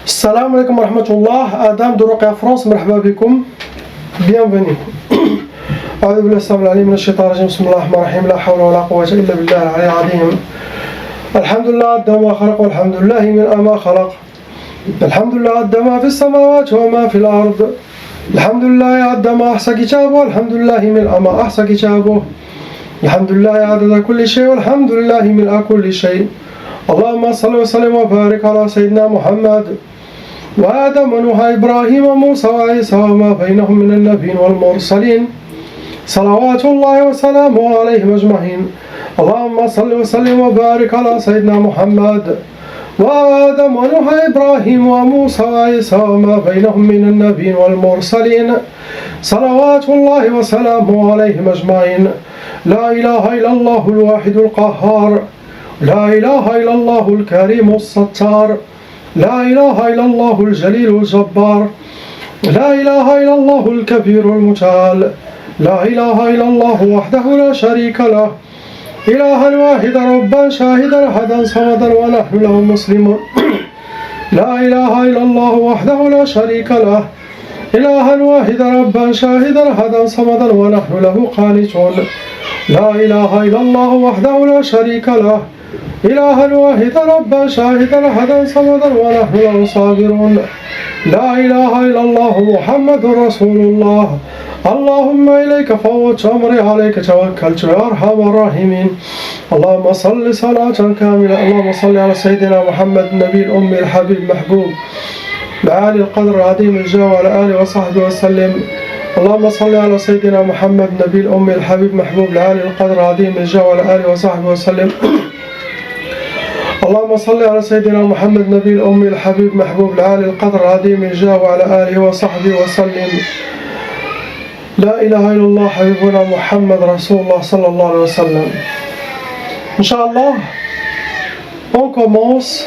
Salam alaikum wa rahmatullah, Adam de Ruqya France, marhaba bikum, bienvenue. أعوذ بالله السميع العليم من الشيطان الرجيم بسم الله الرحمن الرحيم لا حول ولا قوة إلا بالله العلي العظيم الحمد لله عد ما خلق والحمد لله من ما خلق الحمد لله عد ما في السماوات وما في الأرض الحمد لله عد ما أحصى كتابه والحمد لله من ما أحصى كتابه الحمد لله عدد كل شيء والحمد لله من كل شيء اللهم صل وسلم وبارك على سيدنا محمد وآدم ونوح إبراهيم وموسى وعيسى وما بينهم من النبيين والمرسلين صلوات الله وسلامه عليهم أجمعين اللهم صل وسلم وبارك على سيدنا محمد وآدم ونوح إبراهيم وموسى وعيسى وما بينهم من النبيين والمرسلين صلوات الله وسلامه عليهم أجمعين لا إله إلا الله الواحد القهار لا إله إلا الله الكريم الستار لا إله إلا الله الجليل الجبار لا إله إلا الله الكبير المتعال لا إله إلا الله وحده لا شريك له إلها واحدا ربا شاهدا أحدا صمدا ونحن له مسلمون لا إله إلا الله وحده لا شريك له إلها واحدا ربا شاهدا أحدا صمدا ونحن له قانتون لا إله إلا الله وحده لا شريك له إلها واحدا ربا شاهدا أحدا صمدا ونحن له صابرون لا إله إلا الله محمد رسول الله اللهم إليك فوضت أمري عليك توكلت يا أرحم الراحمين اللهم صل صلاة كاملة اللهم صل على سيدنا محمد النبي الأمي الحبيب محبوب العالي القدر العظيم الجاه وعلى آله وصحبه وسلم اللهم صل على سيدنا محمد النبي الأمي الحبيب محبوب العالي القدر العظيم الجاه وعلى آله وصحبه وسلم اللهم صل على سيدنا محمد النبي الأمي الحبيب محبوب العالي القدر العظيم الجاه وعلى آله وصحبه وسلم لا إله إلا الله حبيبنا محمد رسول الله صلى الله عليه وسلم. Inch'Allah, on commence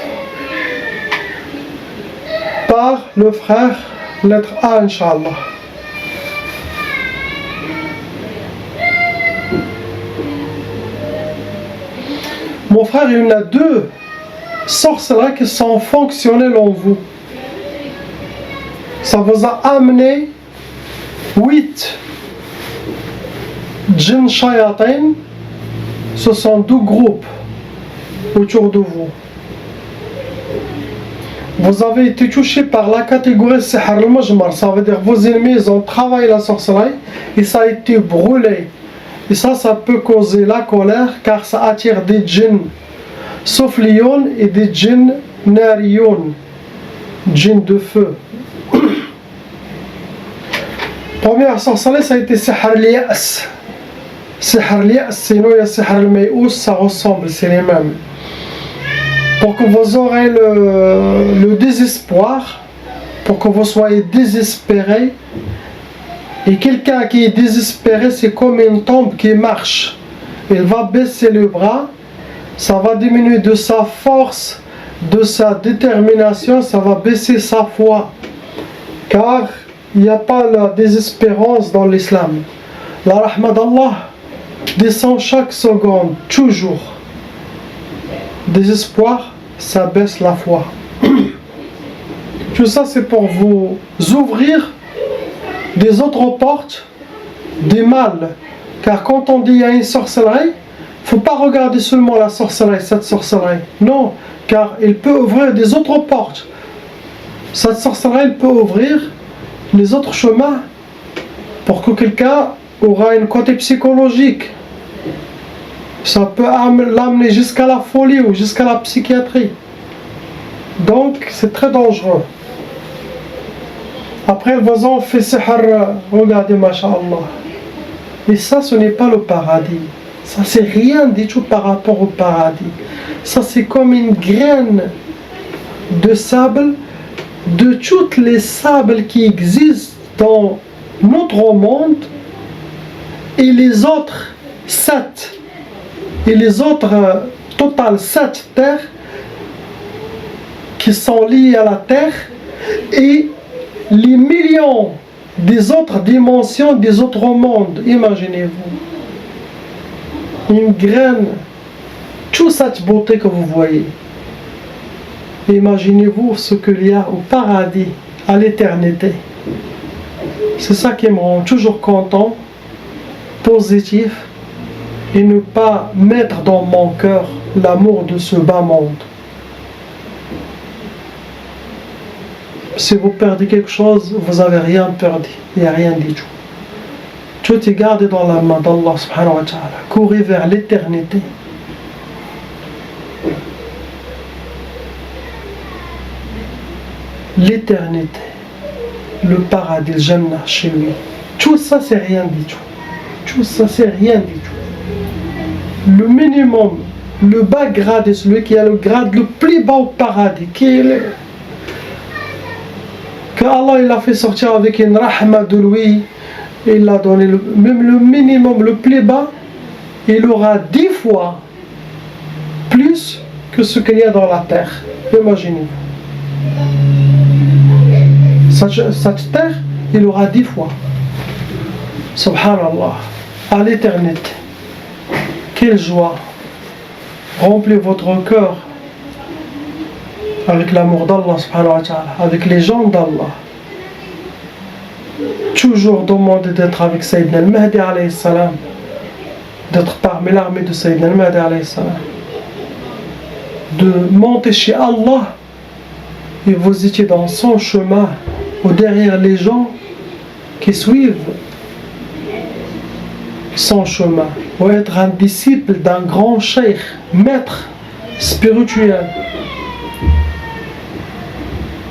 par le frère, lettre A, Inch'Allah. Mon frère, il y en a deux sorcelleries qui sont fonctionnelles en vous. Ça vous a amené 8 djinns shayatin, ce sont 2 groupes autour de vous. Vous avez été touché par la catégorie sihr al-majmar, ça veut dire vos ennemis ils ont travaillé la sorcellerie et ça a été brûlé. Et ça peut causer la colère car ça attire des djinns sufliyoun et des djinns nariyoun, djinns de feu. Première sorcellerie, ça a été sihr al-yas. Sihr al-yas, sinon il y a sihr al-may'ous, ça ressemble, c'est les mêmes. Pour que vous aurez le désespoir, pour que vous soyez désespéré. Et quelqu'un qui est désespéré, c'est comme une tombe qui marche. Il va baisser le bras, ça va diminuer de sa force, de sa détermination, ça va baisser sa foi. Car il n'y a pas la désespérance dans l'islam. La rahma d'Allah descend chaque seconde, toujours. Désespoir, ça baisse la foi. Tout ça, c'est pour vous ouvrir des autres portes, des mal. Car quand on dit il y a une sorcellerie, il ne faut pas regarder seulement la sorcellerie, cette sorcellerie. Non, car il peut ouvrir des autres portes. Cette sorcellerie, elle peut ouvrir les autres chemins pour que quelqu'un aura un côté psychologique. Ça peut l'amener jusqu'à la folie ou jusqu'à la psychiatrie. Donc c'est très dangereux. Après ils ont fait sihr, regardez masha'Allah. Et ça ce n'est pas le paradis. Ça c'est rien du tout par rapport au paradis. Ça c'est comme une graine de sable. De toutes les sables qui existent dans notre monde et les autres 7 et les autres total 7 terres qui sont liées à la terre et les millions des autres dimensions des autres mondes, imaginez-vous une graine, toute cette beauté que vous voyez. Imaginez-vous ce qu'il y a au paradis, à l'éternité. C'est ça qui me rend toujours content, positif, et ne pas mettre dans mon cœur l'amour de ce bas monde. Si vous perdez quelque chose, vous n'avez rien perdu, il n'y a rien du tout. Tout est gardé dans la main d'Allah subhanahu wa ta'ala. Courez vers l'éternité. L'éternité, le paradis, le Jannah chez lui. Tout ça, c'est rien du tout. Tout ça, c'est rien du tout. Le minimum, le bas grade est celui qui a le grade le plus bas au paradis, qui est que Allah il a fait sortir avec une rahma de lui, il a donné même le minimum, le plus bas, il aura 10 fois plus que ce qu'il y a dans la terre. Imaginez-vous. Cette terre, il aura 10 fois. Subhanallah, à l'éternité. Quelle joie. Remplissez votre cœur avec l'amour d'Allah subhanahu wa ta'ala, avec les gens d'Allah. Toujours demander d'être avec Sayyidina al-Mahdi alayhi salam, d'être parmi l'armée de Sayyidina al-Mahdi alayhi salam, de monter chez Allah et vous étiez dans son chemin ou derrière les gens qui suivent son chemin, ou être un disciple d'un grand cheikh, maître spirituel,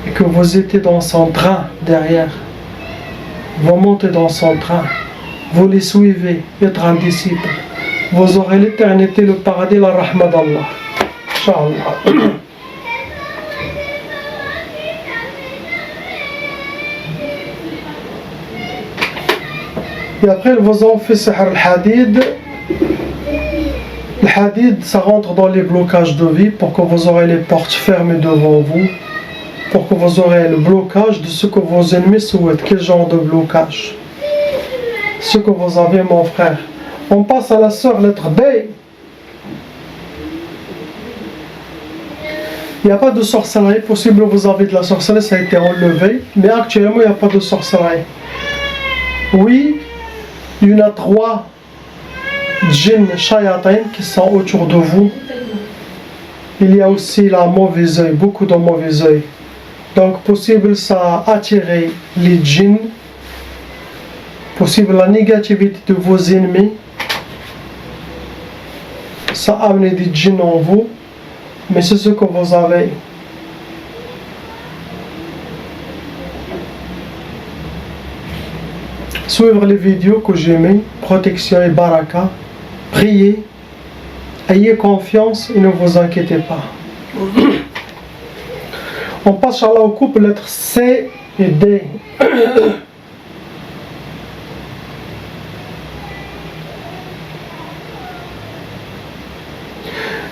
et que vous étiez dans son train derrière, vous montez dans son train, vous les suivez, être un disciple, vous aurez l'éternité, le paradis, la rahma d'Allah. Inch'Allah. Et après, ils vous ont fait sihr al-hadid. Le hadid, ça rentre dans les blocages de vie pour que vous aurez les portes fermées devant vous, pour que vous aurez le blocage de ce que vos ennemis souhaitent. Quel genre de blocage? Ce que vous avez, mon frère. On passe à la sœur, lettre B. Il n'y a pas de sorcellerie possible, vous avez de la sorcellerie, ça a été enlevé, mais actuellement il n'y a pas de sorcellerie. Oui, il y en a 3 djinns shayatin qui sont autour de vous. Il y a aussi la mauvaise œil, beaucoup de mauvais œil. Donc possible ça a attiré les djinns, possible la négativité de vos ennemis, ça a amené des djinns en vous, mais c'est ce que vous avez. Suivre les vidéos que j'ai mis, protection et baraka, priez, ayez confiance et ne vous inquiétez pas. On passe au couple, lettres C et D.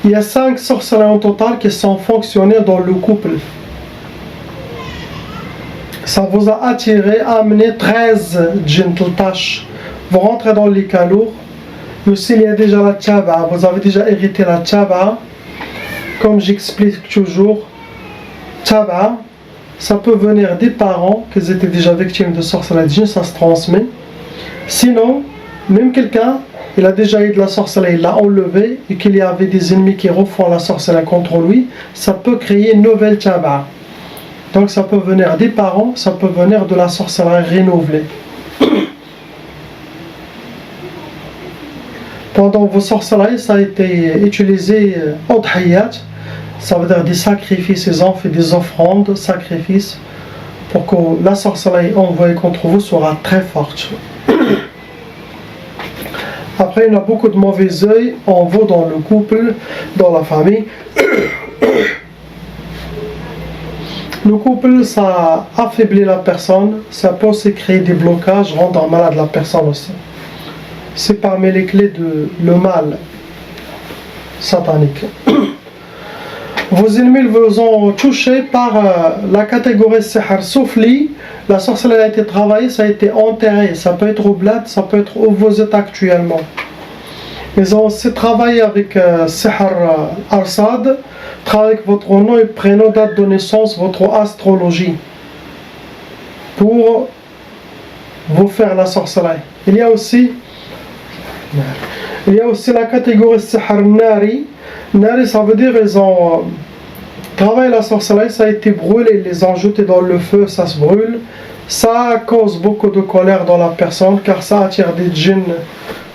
Il y a 5 sorcelleries en total qui sont fonctionnées dans le couple. Ça vous a attiré, amené 13 gentle tâches. Vous rentrez dans les calours. Aussi, il y a déjà la tchaba. Vous avez déjà hérité la tchaba. Comme j'explique toujours, tchaba, ça peut venir des parents qui étaient déjà victimes de sorcellerie, ça se transmet. Sinon, même quelqu'un, il a déjà eu de la sorcellerie, il l'a enlevé, et qu'il y avait des ennemis qui refont la sorcellerie contre lui, ça peut créer une nouvelle tchaba. Donc ça peut venir des parents, ça peut venir de la sorcellerie renouvelée. Pendant vos sorcelleries, ça a été utilisé udhiyat, ça veut dire des sacrifices, ils ont fait des offrandes, sacrifices, pour que la sorcellerie envoyée contre vous sera très forte. Après, il y a beaucoup de mauvais œil en vous dans le couple, dans la famille. Le couple, ça affaiblit la personne, ça peut aussi créer des blocages, rendre malade la personne aussi. C'est parmi les clés de le mal satanique. Vos ennemis vous ont touché par la catégorie sihr soufli. La sorcellerie a été travaillée, ça a été enterré. Ça peut être au bled, ça peut être où vous êtes actuellement. Ils ont aussi travaillé avec sihr arsad, travaillent avec votre nom et prénom, date de naissance, votre astrologie, pour vous faire la sorcellerie. Il y a aussi la catégorie Sihar Nari. Nari, ça veut dire ils ont travaillé la sorcellerie, ça a été brûlé, ils les ont jetés dans le feu, ça se brûle. Ça cause beaucoup de colère dans la personne car ça attire des djinns,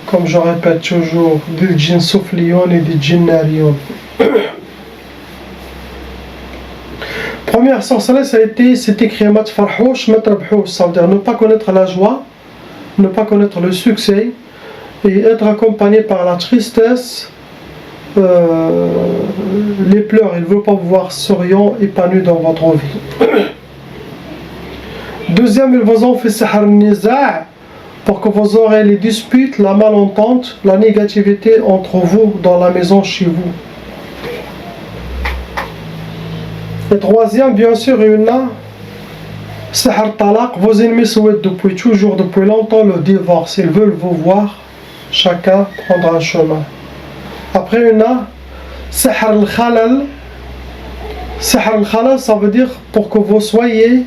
comme je répète toujours, des djinns soufflions et des djinns narions. Première sorcellerie, c'était Kriyamat Farhouch, Matrabhouch, ça veut dire ne pas connaître la joie, ne pas connaître le succès et être accompagné par la tristesse, les pleurs. Il ne veut pas vous voir souriant, épanoui dans votre vie. Deuxième, ils vous ont fait Sihar Niza' pour que vous aurez les disputes, la malentente, la négativité entre vous dans la maison chez vous. Et troisième, bien sûr, il y en a Sihar Talaq. Vos ennemis souhaitent depuis toujours, depuis longtemps, le divorce. Ils veulent vous voir, chacun prendre un chemin. Après, il y en a Sihar al-Khalal. Sihar al-Khalal, ça veut dire pour que vous soyez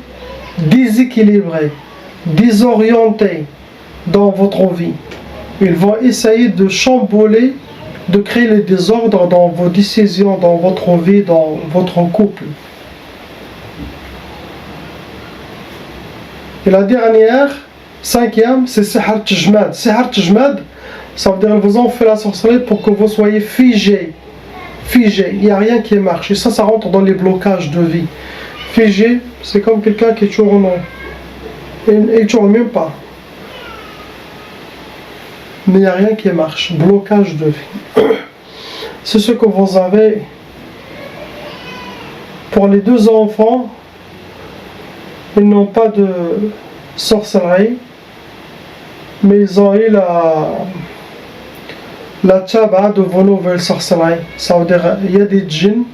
déséquilibré, désorienté dans votre vie. Ils vont essayer de chambouler, de créer le désordre dans vos décisions, dans votre vie, dans votre couple. Et la dernière, cinquième, c'est Sihar Tijmad. Sihar Tijmad, ça veut dire qu'ils vous ont fait la sorcellerie pour que vous soyez figé. Figé, il n'y a rien qui marche. Et ça rentre dans les blocages de vie. Figé, c'est comme quelqu'un qui tourne, il ne tourne même pas. Mais il n'y a rien qui marche. Blocage de vie. C'est ce que vous avez pour les deux enfants. Ils n'ont pas de sorcellerie, mais ils ont eu la tchaba de vos nouvelles sorcelleries. Ça veut dire il y a des djinns.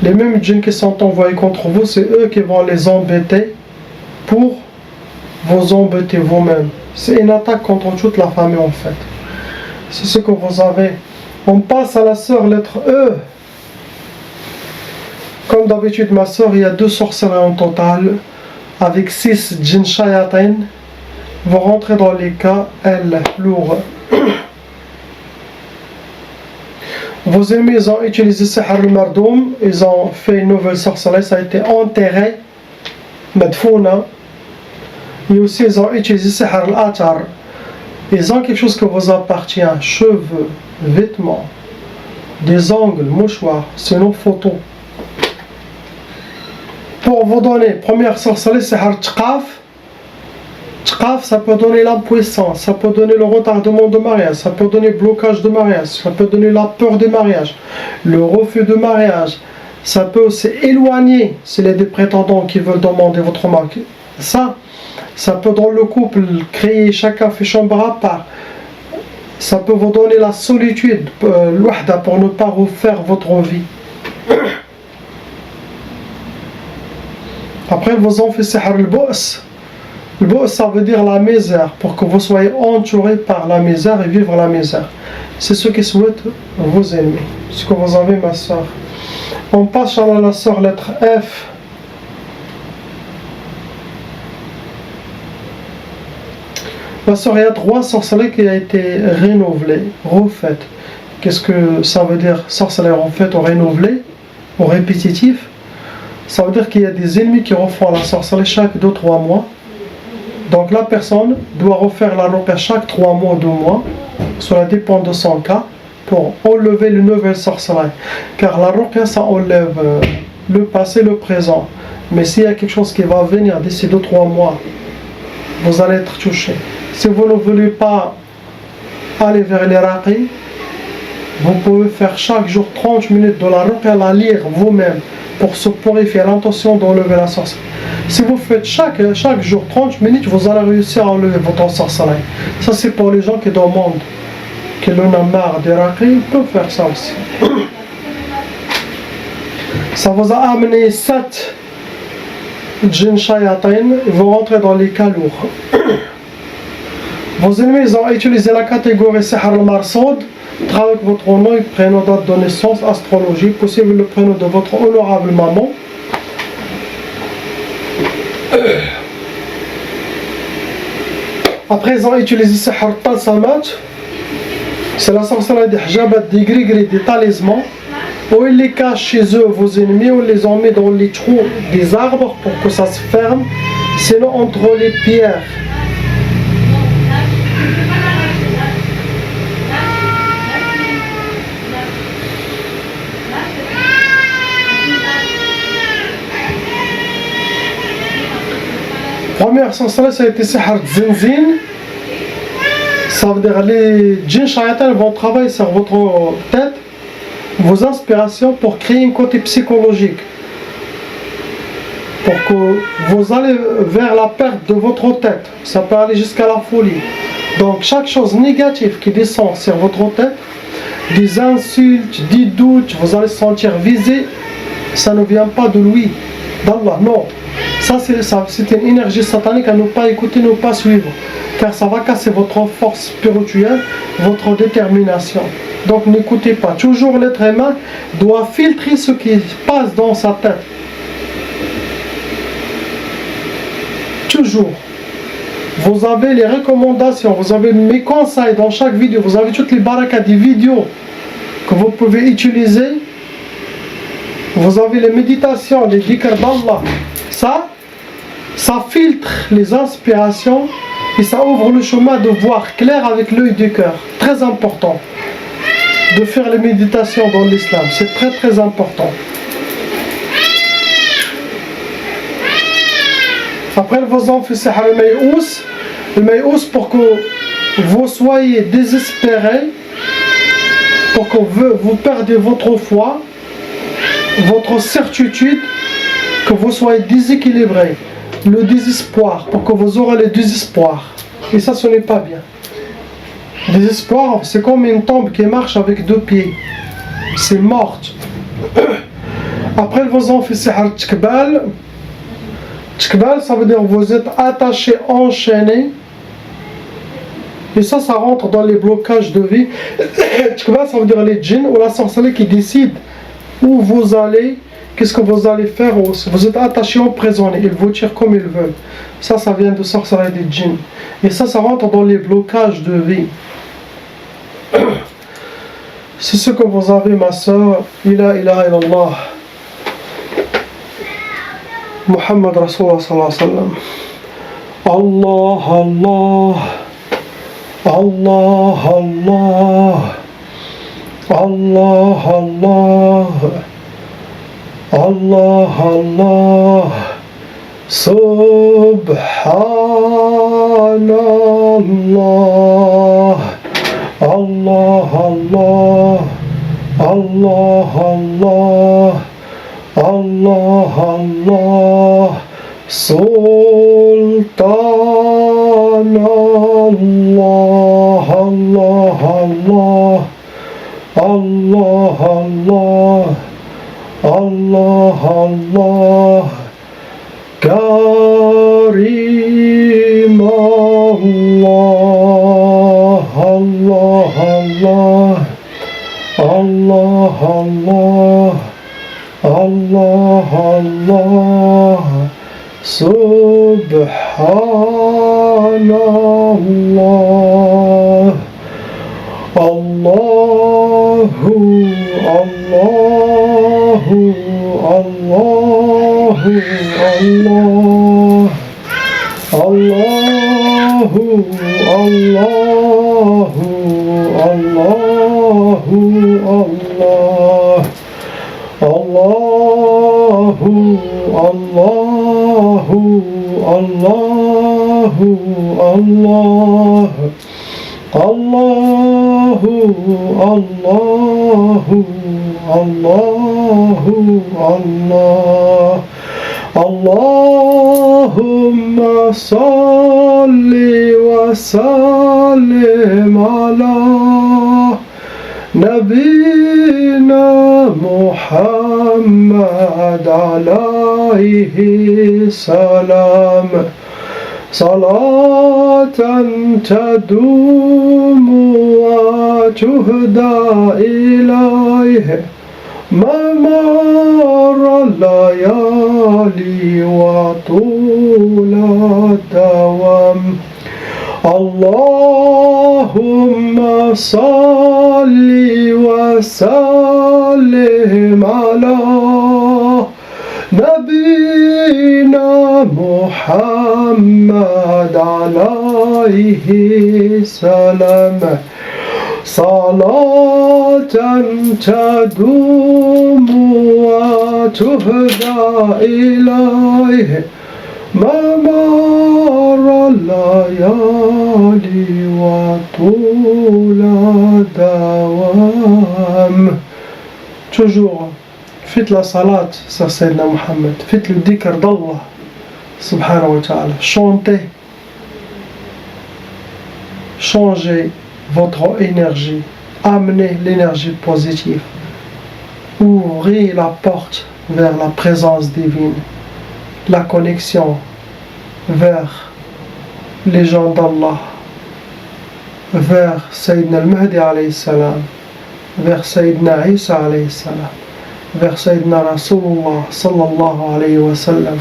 Les mêmes djinns qui sont envoyés contre vous, c'est eux qui vont les embêter pour vous embêter vous-même. C'est une attaque contre toute la famille en fait. C'est ce que vous avez. On passe à la sœur lettre E. Comme d'habitude ma sœur, il y a 2 sorcelleries en total. Avec 6 djinns shayatin. Vous rentrez dans les cas L, lourd. Vos ennemis, ils ont utilisé Sihar al-Mardoum, ils ont fait une nouvelle sorcellerie, ça a été enterré, Madfouna. Et aussi, ils ont utilisé Sihar al-Atar. Ils ont quelque chose qui vous appartient, cheveux, vêtements, des ongles, mouchoirs, sinon photos. Pour vous donner, première sorcellerie, Sihar Tqaf. Tqaf, ça peut donner l'impuissance, ça peut donner le retardement de mariage, ça peut donner le blocage de mariage, ça peut donner la peur du mariage, le refus de mariage, ça peut aussi éloigner s'il y a des prétendants qui veulent demander votre mari. Ça peut dans le couple créer chacun fait chambre à part. Ça peut vous donner la solitude, l'ouhda, pour ne pas refaire votre vie. Après, vous en faites Sihar al-Bu's. Le Bu's, ça veut dire la misère, pour que vous soyez entouré par la misère et vivre la misère. C'est ce qui souhaitent vos ennemis. Ce que vous avez, ma soeur. On passe à la soeur lettre F. Ma soeur, il y a 3 sorcelleries qui ont été renouvelées, refaites. Qu'est-ce que ça veut dire, sorcellerie refaite ou renouvelée, ou répétitif? Ça veut dire qu'il y a des ennemis qui refont la sorcellerie chaque 2-3 mois. Donc la personne doit refaire la ruqya chaque 3 mois ou 2 mois. Cela dépend de son cas, pour enlever les nouvelles sorcelleries. Car la ruqya, ça enlève le passé, le présent. Mais s'il y a quelque chose qui va venir d'ici 2-3 mois, vous allez être touché. Si vous ne voulez pas aller vers les raqis, vous pouvez faire chaque jour 30 minutes de la ruqya, la lire vous-même pour se purifier, l'intention d'enlever la sorcellerie. Si vous faites chaque jour 30 minutes, vous allez réussir à enlever votre sorcellerie. Ça, c'est pour les gens qui demandent, qui en ont marre des raqis, ils peuvent faire ça aussi. Ça vous a amené 7 djinns shayatin, ils vont rentrer dans les cas lourds. Vos ennemis, ils ont utilisé la catégorie Sihar al-Marsoud. avec votre nom et prénom, date de naissance, astrologie, possible le prénom de votre honorable maman. Après, ils ont utilisé ces Talsamat. C'est la sorcellerie des hijabat, des gris-gris, des talismans, où ils les cachent chez eux, vos ennemis, ou ils les ont mis dans les trous des arbres pour que ça se ferme, sinon entre les pierres. Première sorcellerie, ça a été Sihar Zinzin. Ça veut dire les djinns shayatans vont travailler sur votre tête, vos inspirations pour créer un côté psychologique. Pour que vous allez vers la perte de votre tête. Ça peut aller jusqu'à la folie. Donc chaque chose négative qui descend sur votre tête, des insultes, des doutes, vous allez se sentir visé, ça ne vient pas de lui, d'Allah, non. Ça c'est une énergie satanique à ne pas écouter, ne pas suivre. Car ça va casser votre force spirituelle, votre détermination. Donc n'écoutez pas. Toujours l'être humain doit filtrer ce qui passe dans sa tête. Toujours. Vous avez les recommandations, vous avez mes conseils dans chaque vidéo, vous avez toutes les barakas des vidéos que vous pouvez utiliser. Vous avez les méditations, les dhikr d'Allah. Ça filtre les inspirations et ça ouvre le chemin de voir clair avec l'œil du cœur. Très important de faire les méditations dans l'islam. C'est très très important. Après, vous en faites le maïous pour que vous soyez désespérés, pour que vous perdiez votre foi, votre certitude, que vous soyez déséquilibrés. Le désespoir, pour que vous aurez le désespoir. Et ça, ce n'est pas bien. Désespoir, c'est comme une tombe qui marche avec deux pieds. C'est morte. Après, vous en faites Sihar Tkbal. Tkbal, ça veut dire que vous êtes attaché, enchaîné. Et ça rentre dans les blocages de vie. Tkbal, ça veut dire les djinns ou la sorcellerie qui décide où vous allez. Qu'est-ce que vous allez faire? Vous êtes attaché, emprisonné, ils vous tirent comme ils veulent. Ça vient de sorcellerie des djinns. Et ça rentre dans les blocages de vie. C'est ce que vous avez, ma soeur. Ila ilaha illallah. Muhammad Rasulullah sallallahu alayhi wa sallam. Allah, Allah. Allah, Allah. Allah, Allah. Allah, Allah, Subhanallah, Allah, Allah, Allah, Allah, Allah, Allah, Sultanallah, Allah, Allah, Allah, Allah. Allah, Allah, Karim Allah, Allah, Allah, Allah, Allah, Allah, Subhanallah, Allahu, Allahu, Allahu, Allah, Allahu, Allahu, Allahu, Allah, Allahu, Allahu, Allahu, Allah. Allahu, Allahu, Allahu, Allah. Allahumma salli wa sallim ala Nabina Muhammad alayhi salam. صلاة تدوم وتهدى إليه ممر الليالي وطول الدوام اللهم صل وسلم على نبينا محمد عليه السلام صلاة تدوم وتهدى إليه ممر الليالي وطول الدوام. Toujours, faites la salat sur Sayyidina Muhammad, faites le dhikr d'Allah subhanahu wa ta'ala, chantez, changez votre énergie, amenez l'énergie positive, ouvrez la porte vers la présence divine, la connexion vers les gens d'Allah, vers Sayyidina al-Mahdi alayhi salam, vers Sayyidina Isa alayhi salam, vers Sayyidina Rasulullah sallallahu alayhi wa sallam,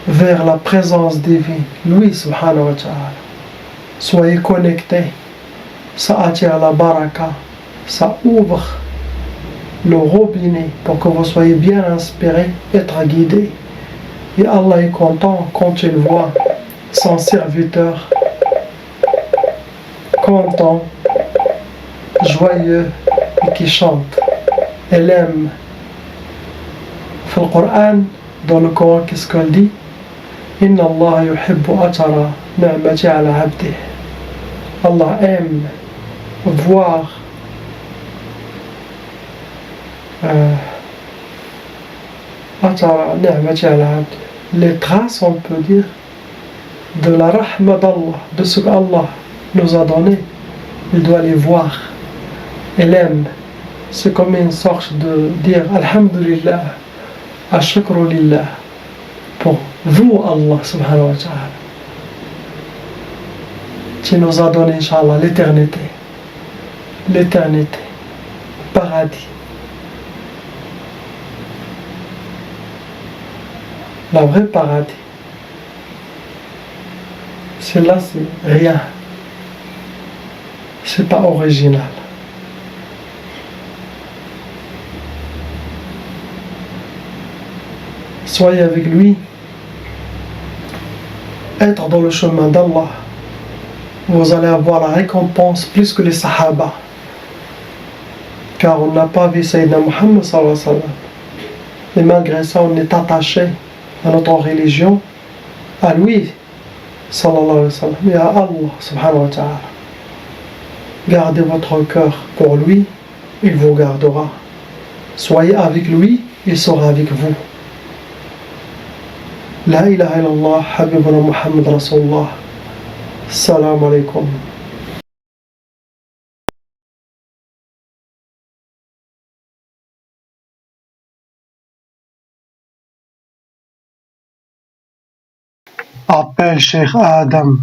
vers la présence divine, lui subhanahu wa ta'ala. Soyez connectés, ça attire la baraka, ça ouvre le robinet pour que vous soyez bien inspirés, être guidés. Et Allah est content quand il voit son serviteur content, joyeux et qui chante. Elle aime. Dans le Coran, qu'est-ce qu'elle dit? Inna Allah yuhibbu atara ni'mati ala abdih. Allah aime voir atara ni'mati ala abdih. Les traces, on peut dire, de la rahma d'Allah, de ce qu'Allah nous a donné. Il doit les voir. Elle aime. C'est comme une sorte de dire Alhamdulillah, Ashukru lillah, pour vous Allah subhanahu wa ta'ala, qui nous a donné Inch'Allah l'éternité, paradis. La vraie paradis. Celle-là, c'est rien. C'est pas original. Soyez avec lui. Être dans le chemin d'Allah. Vous allez avoir la récompense plus que les Sahaba. Car on n'a pas vu Sayyidina Muhammad sallallahu alayhi wa sallam. Et malgré ça, on est attaché à notre religion, à lui sallallahu alayhi wa sallam, et à Allah subhanahu wa ta'ala. Gardez votre cœur pour lui, il vous gardera. Soyez avec lui, il sera avec vous. La ilaha illallah, Habibuna Muhammad Rasulullah. Salam alaikum. Appelle Cheikh Adam.